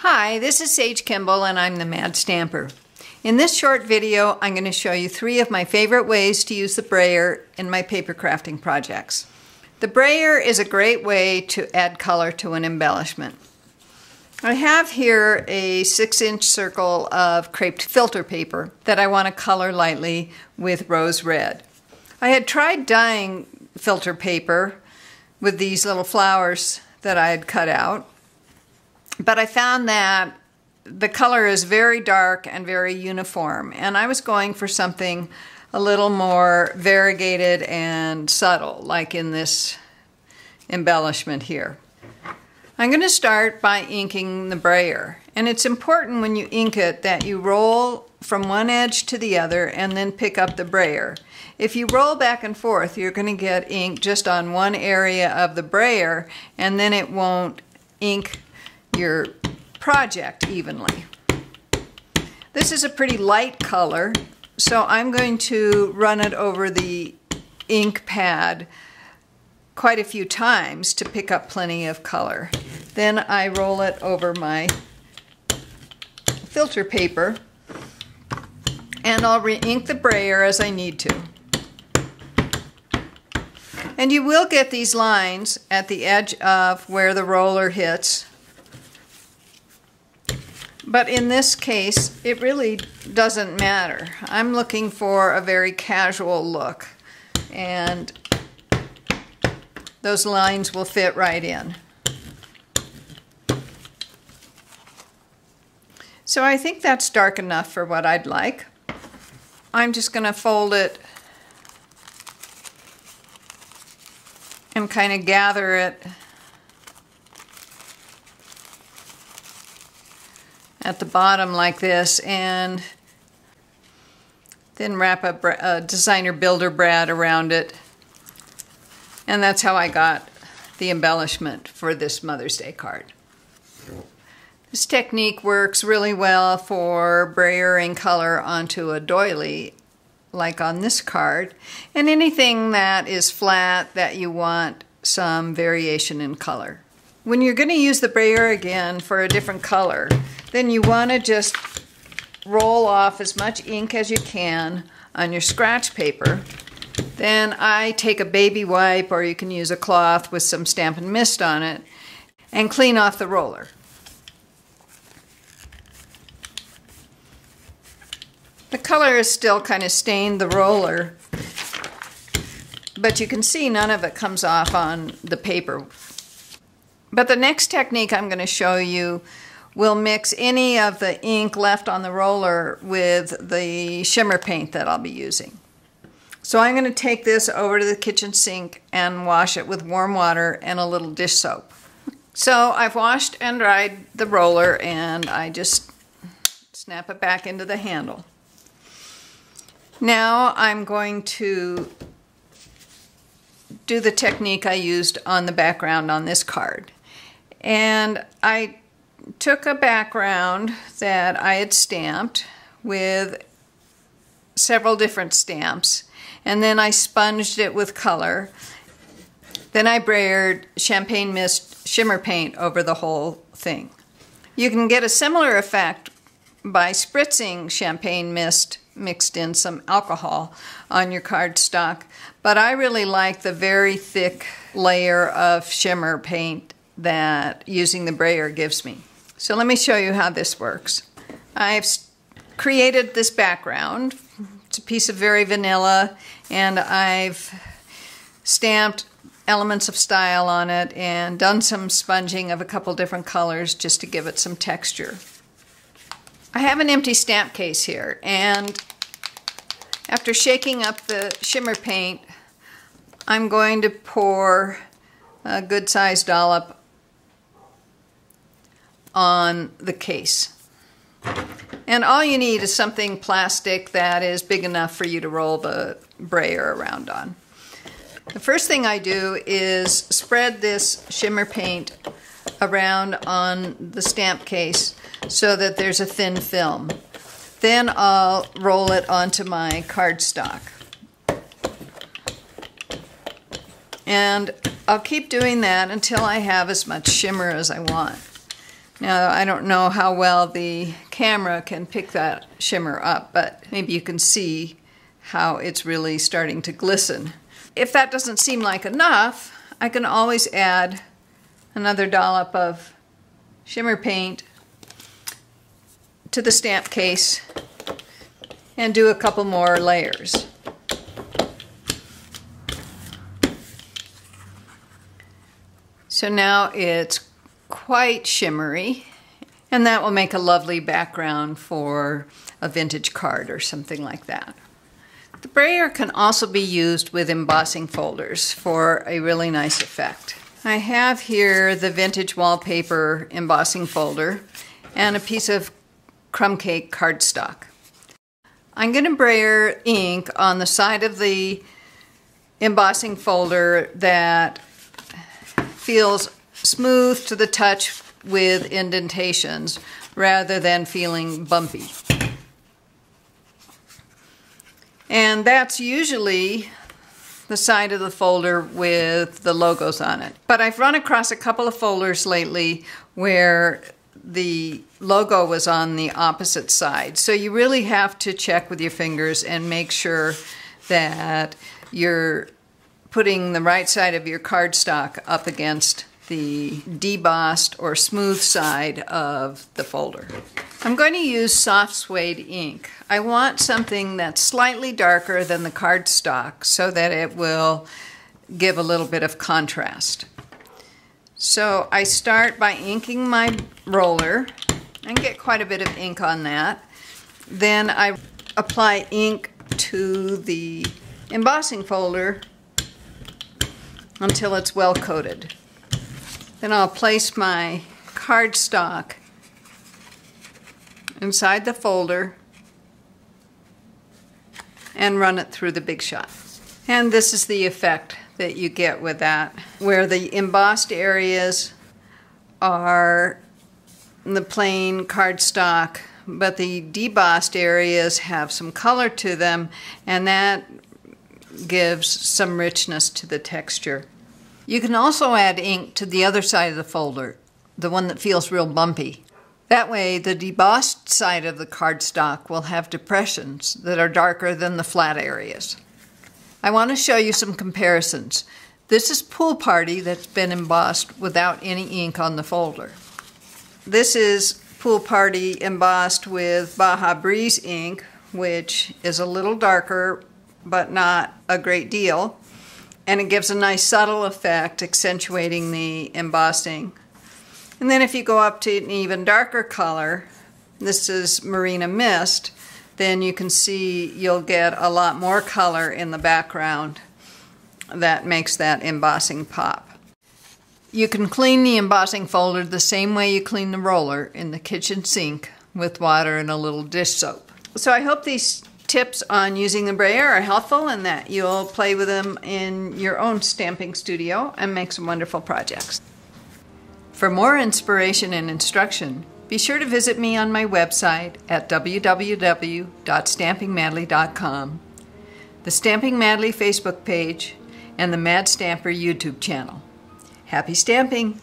Hi, this is Sage Kimball and I'm the Mad Stamper. In this short video, I'm going to show you 3 of my favorite ways to use the brayer in my paper crafting projects. The brayer is a great way to add color to an embellishment. I have here a 6-inch circle of creped filter paper that I want to color lightly with rose red. I had tried dyeing filter paper with these little flowers that I had cut out, but I found that the color is very dark and very uniform, and I was going for something a little more variegated and subtle, like in this embellishment here. I'm going to start by inking the brayer, and it's important when you ink it that you roll from one edge to the other and then pick up the brayer. If you roll back and forth, you're going to get ink just on one area of the brayer, and then it won't ink your project evenly. This is a pretty light color, so I'm going to run it over the ink pad quite a few times to pick up plenty of color. Then I roll it over my filter paper, and I'll re-ink the brayer as I need to. And you will get these lines at the edge of where the roller hits. But in this case, it really doesn't matter. I'm looking for a very casual look, and those lines will fit right in. So I think that's dark enough for what I'd like. I'm just going to fold it and kind of gather it at the bottom like this, and then wrap a designer builder brad around it. And that's how I got the embellishment for this Mother's Day card. This technique works really well for brayering color onto a doily, like on this card, and anything that is flat that you want some variation in color. When you're going to use the brayer again for a different color, then you want to just roll off as much ink as you can on your scratch paper. Then I take a baby wipe, or you can use a cloth with some Stampin' Mist on it, and clean off the roller. The color is still kind of stained the roller, but you can see none of it comes off on the paper. But the next technique I'm going to show you will mix any of the ink left on the roller with the shimmer paint that I'll be using. So I'm going to take this over to the kitchen sink and wash it with warm water and a little dish soap. So I've washed and dried the roller, and I just snap it back into the handle. Now I'm going to do the technique I used on the background on this card. And I took a background that I had stamped with several different stamps, and then I sponged it with color. Then I brayered Champagne Mist shimmer paint over the whole thing. You can get a similar effect by spritzing Champagne Mist mixed in some alcohol on your cardstock, but I really like the very thick layer of shimmer paint that using the brayer gives me. So let me show you how this works. I've created this background. It's a piece of very vanilla, and I've stamped elements of style on it and done some sponging of a couple different colors just to give it some texture. I have an empty stamp case here, and after shaking up the shimmer paint, I'm going to pour a good-sized dollop on the case. And all you need is something plastic that is big enough for you to roll the brayer around on. The first thing I do is spread this shimmer paint around on the stamp case so that there's a thin film. Then I'll roll it onto my cardstock. And I'll keep doing that until I have as much shimmer as I want. Now, I don't know how well the camera can pick that shimmer up, but maybe you can see how it's really starting to glisten. If that doesn't seem like enough, I can always add another dollop of shimmer paint to the stamp case and do a couple more layers. So now it's quite shimmery, and that will make a lovely background for a vintage card or something like that. The brayer can also be used with embossing folders for a really nice effect. I have here the vintage wallpaper embossing folder and a piece of crumb cake cardstock. I'm going to brayer ink on the side of the embossing folder that feels smooth to the touch with indentations rather than feeling bumpy. And that's usually the side of the folder with the logos on it. But I've run across a couple of folders lately where the logo was on the opposite side. So you really have to check with your fingers and make sure that you're putting the right side of your cardstock up against the debossed or smooth side of the folder. I'm going to use soft suede ink. I want something that's slightly darker than the cardstock so that it will give a little bit of contrast. So I start by inking my roller and get quite a bit of ink on that. Then I apply ink to the embossing folder until it's well coated. Then I'll place my cardstock inside the folder and run it through the Big Shot. And this is the effect that you get with that, where the embossed areas are the plain cardstock, but the debossed areas have some color to them, and that gives some richness to the texture. You can also add ink to the other side of the folder, the one that feels real bumpy. That way, the debossed side of the cardstock will have depressions that are darker than the flat areas. I want to show you some comparisons. This is Pool Party that's been embossed without any ink on the folder. This is Pool Party embossed with Baja Breeze ink, which is a little darker, but not a great deal. And it gives a nice subtle effect, accentuating the embossing. And then if you go up to an even darker color, this is Marina Mist, then you can see you'll get a lot more color in the background that makes that embossing pop. You can clean the embossing folder the same way you clean the roller in the kitchen sink with water and a little dish soap. So I hope these tips on using the brayer are helpful and that you'll play with them in your own stamping studio and make some wonderful projects. For more inspiration and instruction, be sure to visit me on my website at www.stampingmadly.com, the Stamping Madly Facebook page, and the Mad Stamper YouTube channel. Happy stamping!